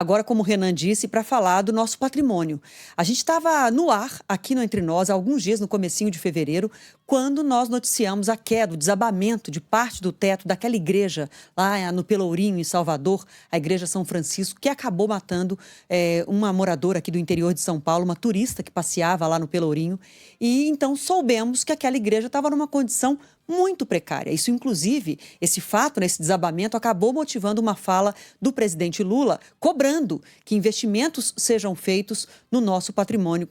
Agora, como o Renan disse, para falar do nosso patrimônio. A gente estava no ar, aqui no Entre Nós, há alguns dias, no comecinho de fevereiro, quando nós noticiamos a queda, o desabamento de parte do teto daquela igreja lá no Pelourinho, em Salvador, a Igreja São Francisco, que acabou matando uma moradora aqui do interior de São Paulo, uma turista que passeava lá no Pelourinho. E então soubemos que aquela igreja estava numa condição muito precária. Isso, inclusive, esse fato, esse desabamento, acabou motivando uma fala do presidente Lula cobrando que investimentos sejam feitos no nosso patrimônio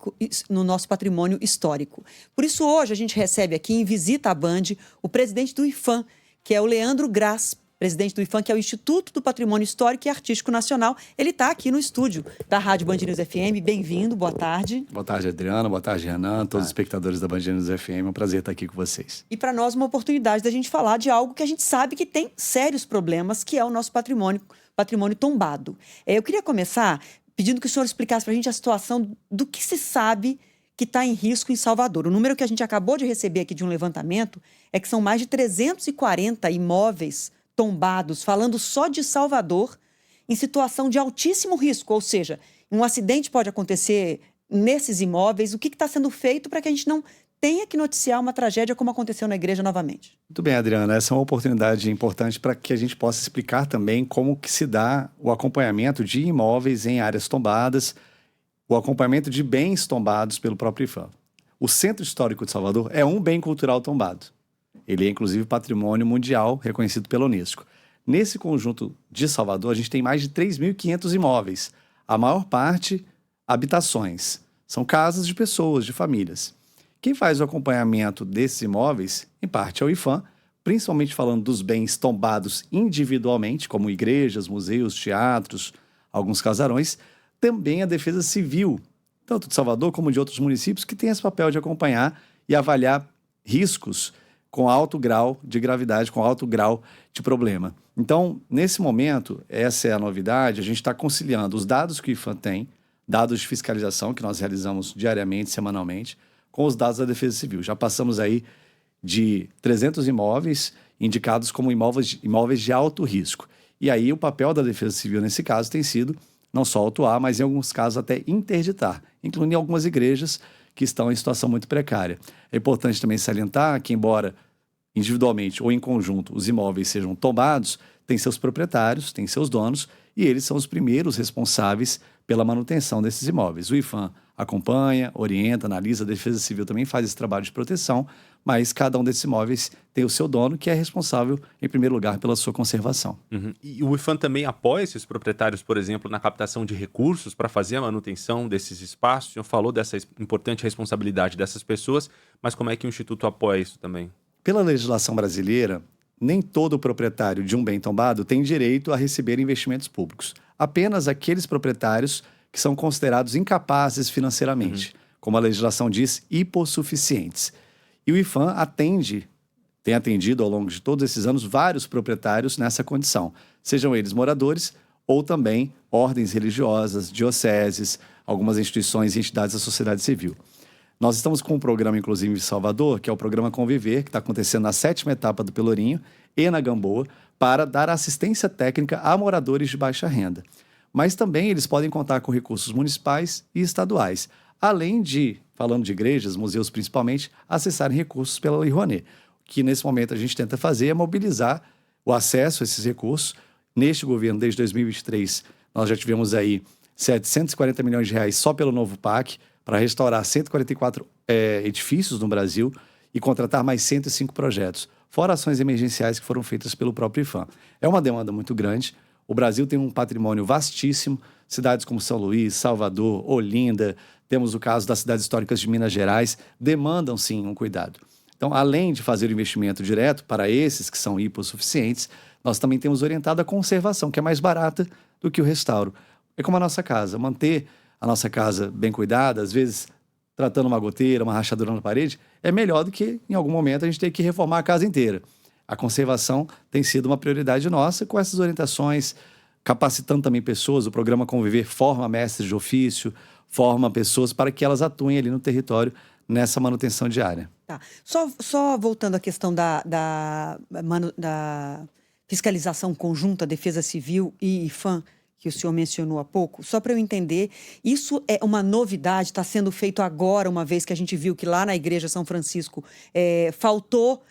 histórico. Por isso, hoje, a gente recebe aqui em visita à Band o presidente do IPHAN, que é o Leandro Graz, presidente do IPHAN, que é o Instituto do Patrimônio Histórico e Artístico Nacional. Ele está aqui no estúdio da Rádio Band News FM. Bem-vindo, boa tarde. Boa tarde, Adriana. Boa tarde, Renan. Todos os espectadores da Band News FM. É um prazer estar aqui com vocês. E para nós, uma oportunidade da gente falar de algo que a gente sabe que tem sérios problemas, que é o nosso patrimônio tombado. Eu queria começar pedindo que o senhor explicasse para a gente a situação do que se sabe que está em risco em Salvador. O número que a gente acabou de receber aqui de um levantamento é que são mais de 340 imóveis tombados, falando só de Salvador, em situação de altíssimo risco, ou seja, um acidente pode acontecer nesses imóveis. O que está sendo feito para que a gente não tenha que noticiar uma tragédia como aconteceu na igreja novamente? Muito bem, Adriana. Essa é uma oportunidade importante para que a gente possa explicar também como que se dá o acompanhamento de imóveis em áreas tombadas, o acompanhamento de bens tombados pelo próprio IPHAN. O Centro Histórico de Salvador é um bem cultural tombado. Ele é, inclusive, patrimônio mundial reconhecido pela Unesco. Nesse conjunto de Salvador, a gente tem mais de 3.500 imóveis. A maior parte, habitações. São casas de pessoas, de famílias. Quem faz o acompanhamento desses imóveis, em parte, é o IPHAN, principalmente falando dos bens tombados individualmente, como igrejas, museus, teatros, alguns casarões. Também a Defesa Civil, tanto de Salvador como de outros municípios, que tem esse papel de acompanhar e avaliar riscos com alto grau de gravidade, com alto grau de problema. Então, nesse momento, essa é a novidade, a gente está conciliando os dados que o IPHAN tem, dados de fiscalização que nós realizamos diariamente, semanalmente, com os dados da Defesa Civil. Já passamos aí de 300 imóveis indicados como imóveis de alto risco. E aí o papel da Defesa Civil, nesse caso, tem sido não só autuar, mas em alguns casos até interditar, incluindo em algumas igrejas que estão em situação muito precária. É importante também salientar que, embora individualmente ou em conjunto os imóveis sejam tombados, tem seus proprietários, tem seus donos, e eles são os primeiros responsáveis pela manutenção desses imóveis. O IPHAN acompanha, orienta, analisa, a Defesa Civil também faz esse trabalho de proteção, mas cada um desses imóveis tem o seu dono, que é responsável, em primeiro lugar, pela sua conservação. Uhum. E o IPHAN também apoia esses proprietários, por exemplo, na captação de recursos para fazer a manutenção desses espaços? O senhor falou dessa importante responsabilidade dessas pessoas, mas como é que o Instituto apoia isso também? Pela legislação brasileira, nem todo proprietário de um bem tombado tem direito a receber investimentos públicos. Apenas aqueles proprietários que são considerados incapazes financeiramente, como a legislação diz, hipossuficientes. E o IPHAN tem atendido ao longo de todos esses anos vários proprietários nessa condição, sejam eles moradores ou também ordens religiosas, dioceses, algumas instituições e entidades da sociedade civil. Nós estamos com um programa, inclusive, em Salvador, que é o programa Conviver, que está acontecendo na 7ª etapa do Pelourinho e na Gamboa, para dar assistência técnica a moradores de baixa renda. Mas também eles podem contar com recursos municipais e estaduais, além de, falando de igrejas, museus principalmente, acessarem recursos pela Lei Rouanet. O que nesse momento a gente tenta fazer é mobilizar o acesso a esses recursos. Neste governo, desde 2023, nós já tivemos aí 740 milhões de reais só pelo novo PAC, para restaurar 144 edifícios no Brasil e contratar mais 105 projetos, fora ações emergenciais que foram feitas pelo próprio IPHAN. É uma demanda muito grande. O Brasil tem um patrimônio vastíssimo, cidades como São Luís, Salvador, Olinda, temos o caso das cidades históricas de Minas Gerais, demandam sim um cuidado. Então, além de fazer o investimento direto para esses que são hipossuficientes, nós também temos orientado a conservação, que é mais barata do que o restauro. É como a nossa casa, manter a nossa casa bem cuidada, às vezes tratando uma goteira, uma rachadura na parede, é melhor do que, em algum momento, a gente ter que reformar a casa inteira. A conservação tem sido uma prioridade nossa com essas orientações, capacitando também pessoas. O programa Conviver forma mestres de ofício, forma pessoas para que elas atuem ali no território nessa manutenção diária. Tá. Só voltando à questão da fiscalização conjunta, Defesa Civil e IPHAN, que o senhor mencionou há pouco, só para eu entender, isso é uma novidade, está sendo feito agora, uma vez que a gente viu que lá na Igreja São Francisco faltou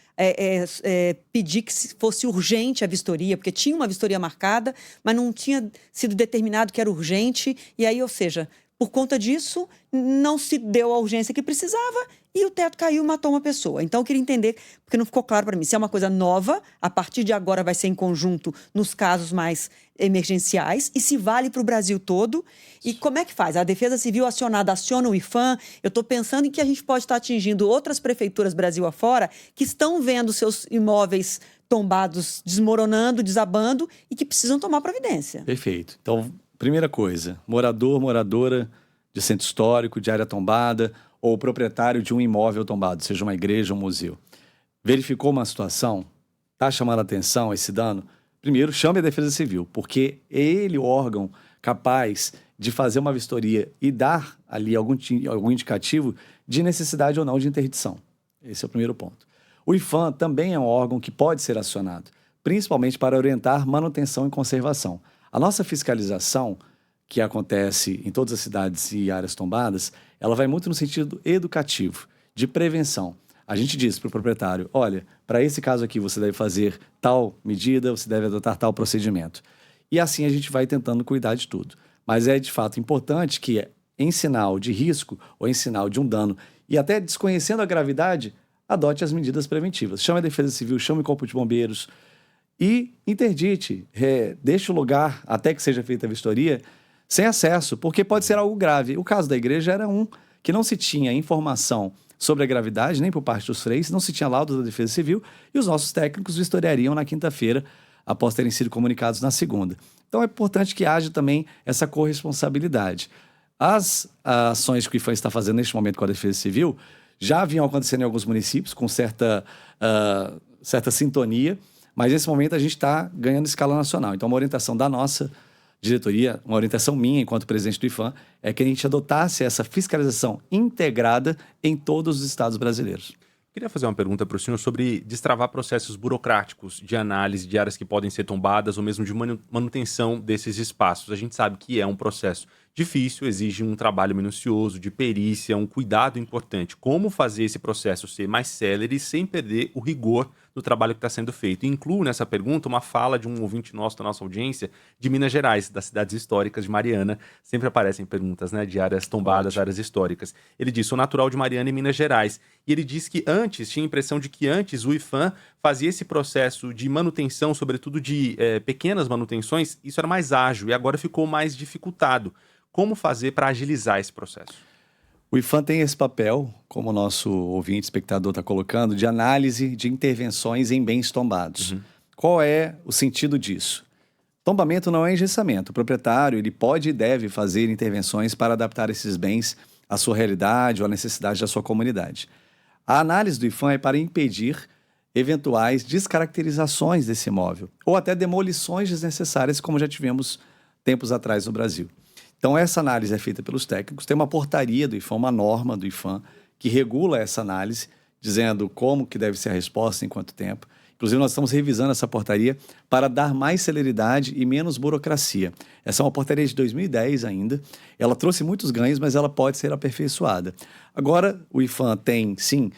pedir que fosse urgente a vistoria, porque tinha uma vistoria marcada, mas não tinha sido determinado que era urgente, e aí, ou seja, por conta disso, não se deu a urgência que precisava e o teto caiu e matou uma pessoa. Então, eu queria entender, porque não ficou claro para mim, se é uma coisa nova, a partir de agora vai ser em conjunto nos casos mais emergenciais, e se vale para o Brasil todo. E como é que faz? A Defesa Civil acionada aciona o IPHAN? Eu estou pensando em que a gente pode estar atingindo outras prefeituras Brasil afora que estão vendo seus imóveis tombados, desmoronando, desabando e que precisam tomar providência. Perfeito. Então, primeira coisa, morador, moradora de centro histórico, de área tombada, ou proprietário de um imóvel tombado, seja uma igreja ou um museu. Verificou uma situação, está chamando a atenção esse dano? Primeiro, chame a Defesa Civil, porque é ele o órgão capaz de fazer uma vistoria e dar ali algum indicativo de necessidade ou não de interdição. Esse é o primeiro ponto. O IPHAN também é um órgão que pode ser acionado, principalmente para orientar manutenção e conservação. A nossa fiscalização, que acontece em todas as cidades e áreas tombadas, ela vai muito no sentido educativo, de prevenção. A gente diz para o proprietário, olha, para esse caso aqui você deve fazer tal medida, você deve adotar tal procedimento. E assim a gente vai tentando cuidar de tudo. Mas é de fato importante que, em sinal de risco ou em sinal de um dano, e até desconhecendo a gravidade, adote as medidas preventivas. Chame a Defesa Civil, chame o Corpo de Bombeiros e interdite, deixe o lugar até que seja feita a vistoria sem acesso, porque pode ser algo grave. O caso da igreja era um que não se tinha informação sobre a gravidade, nem por parte dos freis, não se tinha laudo da Defesa Civil, e os nossos técnicos vistoriariam na quinta-feira, após terem sido comunicados na segunda. Então é importante que haja também essa corresponsabilidade. As ações que o IPHAN está fazendo neste momento com a Defesa Civil já vinham acontecendo em alguns municípios, com certa sintonia, mas nesse momento a gente está ganhando escala nacional. Então, uma orientação da nossa diretoria, uma orientação minha enquanto presidente do IPHAN, é que a gente adotasse essa fiscalização integrada em todos os estados brasileiros. Queria fazer uma pergunta para o senhor sobre destravar processos burocráticos de análise de áreas que podem ser tombadas ou mesmo de manutenção desses espaços. A gente sabe que é um processo difícil, exige um trabalho minucioso, de perícia, um cuidado importante. Como fazer esse processo ser mais célere sem perder o rigor do trabalho que está sendo feito? E incluo nessa pergunta uma fala de um ouvinte nosso da nossa audiência de Minas Gerais, das cidades históricas de Mariana. Sempre aparecem perguntas, né, de áreas tombadas, Ótimo. áreas históricas. Ele diz, sou natural de Mariana, em Minas Gerais. E ele diz que tinha a impressão de que antes o IPHAN fazia esse processo de manutenção, sobretudo de pequenas manutenções, isso era mais ágil e agora ficou mais dificultado. Como fazer para agilizar esse processo? O IPHAN tem esse papel, como o nosso ouvinte, espectador está colocando, de análise de intervenções em bens tombados. Qual é o sentido disso? Tombamento não é engessamento. O proprietário ele pode e deve fazer intervenções para adaptar esses bens à sua realidade ou à necessidade da sua comunidade. A análise do IPHAN é para impedir eventuais descaracterizações desse imóvel ou até demolições desnecessárias, como já tivemos tempos atrás no Brasil. Então, essa análise é feita pelos técnicos. Tem uma portaria do IPHAN, uma norma do IPHAN, que regula essa análise, dizendo como que deve ser a resposta, em quanto tempo. Inclusive, nós estamos revisando essa portaria para dar mais celeridade e menos burocracia. Essa é uma portaria de 2010 ainda. Ela trouxe muitos ganhos, mas ela pode ser aperfeiçoada. Agora, o IPHAN tem, sim,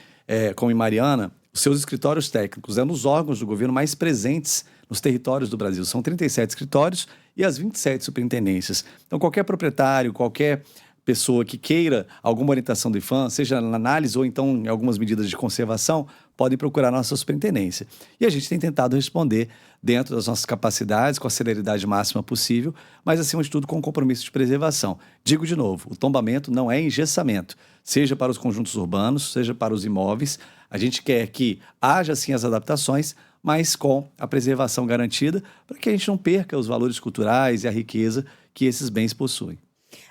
como em Mariana, os seus escritórios técnicos, nos órgãos do governo mais presentes nos territórios do Brasil. São 37 escritórios e as 27 superintendências. Então, qualquer proprietário, qualquer pessoa que queira alguma orientação do IPHAN, seja na análise ou então em algumas medidas de conservação, podem procurar a nossa superintendência. E a gente tem tentado responder dentro das nossas capacidades, com a celeridade máxima possível, mas, acima de tudo, com compromisso de preservação. Digo de novo, o tombamento não é engessamento, seja para os conjuntos urbanos, seja para os imóveis. A gente quer que haja, sim, as adaptações, mas com a preservação garantida, para que a gente não perca os valores culturais e a riqueza que esses bens possuem.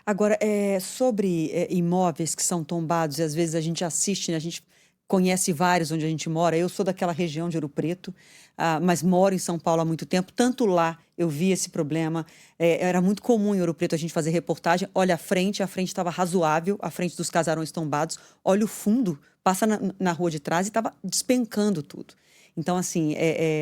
Agora, sobre imóveis que são tombados, e às vezes a gente assiste, né, a gente conhece vários onde a gente mora. Eu sou daquela região de Ouro Preto, mas moro em São Paulo há muito tempo. Tanto lá eu vi esse problema. Era muito comum em Ouro Preto a gente fazer reportagem. Olha a frente estava razoável, a frente dos casarões tombados. Olha o fundo, passa na rua de trás e estava despencando tudo. Então, assim,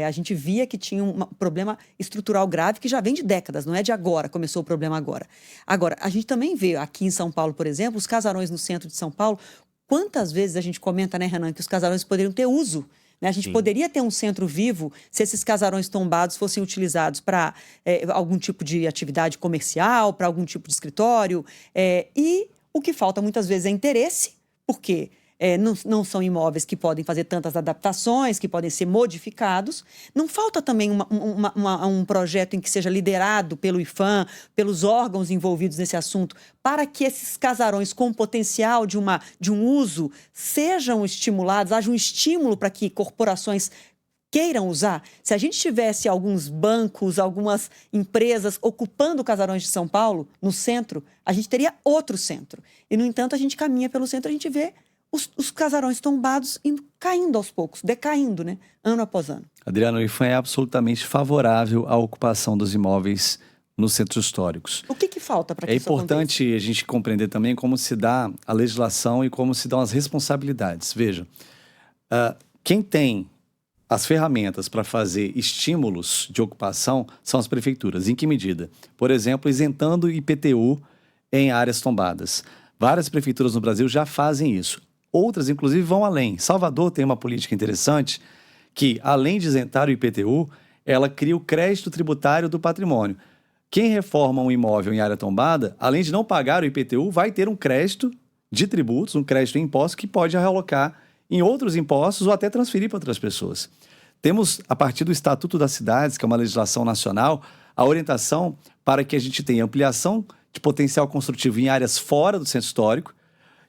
a gente via que tinha um problema estrutural grave que já vem de décadas, não é de agora, começou o problema agora. Agora, a gente também vê aqui em São Paulo, por exemplo, os casarões no centro de São Paulo. Quantas vezes a gente comenta, né, Renan, que os casarões poderiam ter uso, né? A gente poderia ter um centro vivo se esses casarões tombados fossem utilizados para algum tipo de atividade comercial, para algum tipo de escritório. E o que falta muitas vezes é interesse, porque não são imóveis que podem fazer tantas adaptações, que podem ser modificados. Não falta também um projeto em que seja liderado pelo IPHAN, pelos órgãos envolvidos nesse assunto, para que esses casarões com potencial de um uso sejam estimulados, haja um estímulo para que corporações queiram usar. Se a gente tivesse alguns bancos, algumas empresas ocupando casarões de São Paulo, no centro, a gente teria outro centro. E, no entanto, a gente caminha pelo centro, a gente vê os casarões tombados indo caindo aos poucos, decaindo, né? Ano após ano. Adriano, o IPHAN é absolutamente favorável à ocupação dos imóveis nos centros históricos. O que falta para que isso aconteça? É importante a gente compreender também como se dá a legislação e como se dão as responsabilidades. Veja, quem tem as ferramentas para fazer estímulos de ocupação são as prefeituras. Em que medida? Por exemplo, isentando IPTU em áreas tombadas. Várias prefeituras no Brasil já fazem isso. Outras, inclusive, vão além. Salvador tem uma política interessante que, além de isentar o IPTU, ela cria o crédito tributário do patrimônio. Quem reforma um imóvel em área tombada, além de não pagar o IPTU, vai ter um crédito de tributos, um crédito em impostos que pode realocar em outros impostos ou até transferir para outras pessoas. Temos, a partir do Estatuto das Cidades, que é uma legislação nacional, a orientação para que a gente tenha ampliação de potencial construtivo em áreas fora do centro histórico,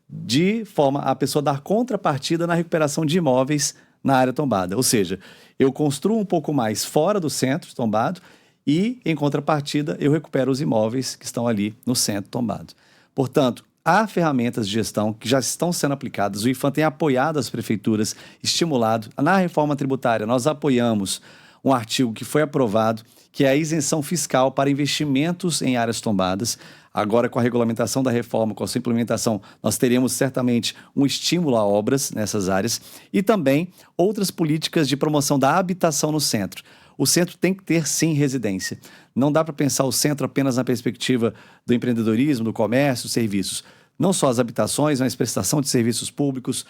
de forma a pessoa dar contrapartida na recuperação de imóveis na área tombada. Ou seja, eu construo um pouco mais fora do centro tombado e, em contrapartida, eu recupero os imóveis que estão ali no centro tombado. Portanto, há ferramentas de gestão que já estão sendo aplicadas. O IPHAN tem apoiado as prefeituras, estimulado. Na reforma tributária, nós apoiamos um artigo que foi aprovado, que é a isenção fiscal para investimentos em áreas tombadas. Agora, com a regulamentação da reforma, com a sua implementação, nós teremos certamente um estímulo a obras nessas áreas e também outras políticas de promoção da habitação no centro. O centro tem que ter, sim, residência. Não dá para pensar o centro apenas na perspectiva do empreendedorismo, do comércio, serviços. Não só as habitações, mas prestação de serviços públicos,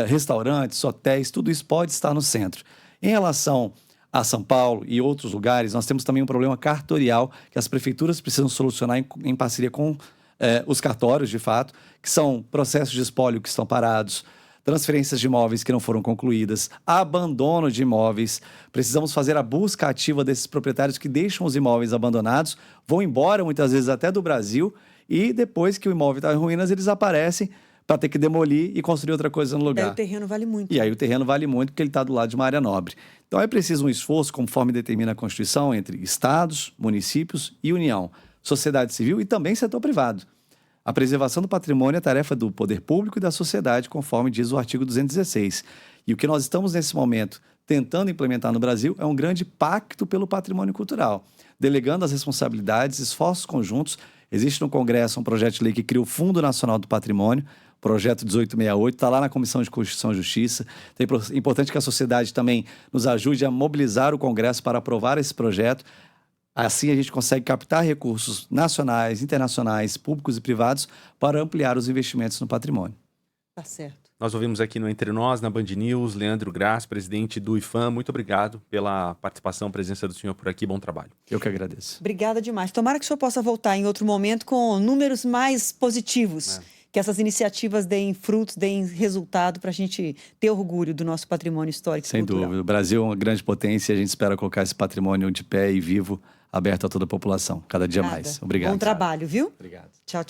restaurantes, hotéis, tudo isso pode estar no centro. Em relação a São Paulo e outros lugares, nós temos também um problema cartorial que as prefeituras precisam solucionar em parceria com os cartórios, de fato, que são processos de espólio que estão parados, transferências de imóveis que não foram concluídas, abandono de imóveis. Precisamos fazer a busca ativa desses proprietários que deixam os imóveis abandonados, vão embora muitas vezes até do Brasil e depois que o imóvel está em ruínas, eles aparecem para ter que demolir e construir outra coisa no lugar. E aí o terreno vale muito. E aí o terreno vale muito porque ele está do lado de uma área nobre. Então é preciso um esforço, conforme determina a Constituição, entre estados, municípios e União, sociedade civil e também setor privado. A preservação do patrimônio é tarefa do poder público e da sociedade, conforme diz o artigo 216. E o que nós estamos, nesse momento, tentando implementar no Brasil é um grande pacto pelo patrimônio cultural, delegando as responsabilidades, esforços conjuntos. Existe no Congresso um projeto de lei que cria o Fundo Nacional do Patrimônio, projeto 1868, está lá na Comissão de Constituição e Justiça. Então, é importante que a sociedade também nos ajude a mobilizar o Congresso para aprovar esse projeto. Assim, a gente consegue captar recursos nacionais, internacionais, públicos e privados para ampliar os investimentos no patrimônio. Tá certo. Nós ouvimos aqui no Entre Nós, na Band News, Leandro Grass, presidente do IPHAN. Muito obrigado pela participação, presença do senhor por aqui. Bom trabalho. Eu que agradeço. Obrigada demais. Tomara que o senhor possa voltar em outro momento com números mais positivos. Que essas iniciativas deem frutos, deem resultado para a gente ter orgulho do nosso patrimônio histórico e cultural. Sem dúvida. O Brasil é uma grande potência e a gente espera colocar esse patrimônio de pé e vivo, aberto a toda a população, cada dia mais. Obrigado. Bom trabalho, viu? Obrigado. Tchau, tchau.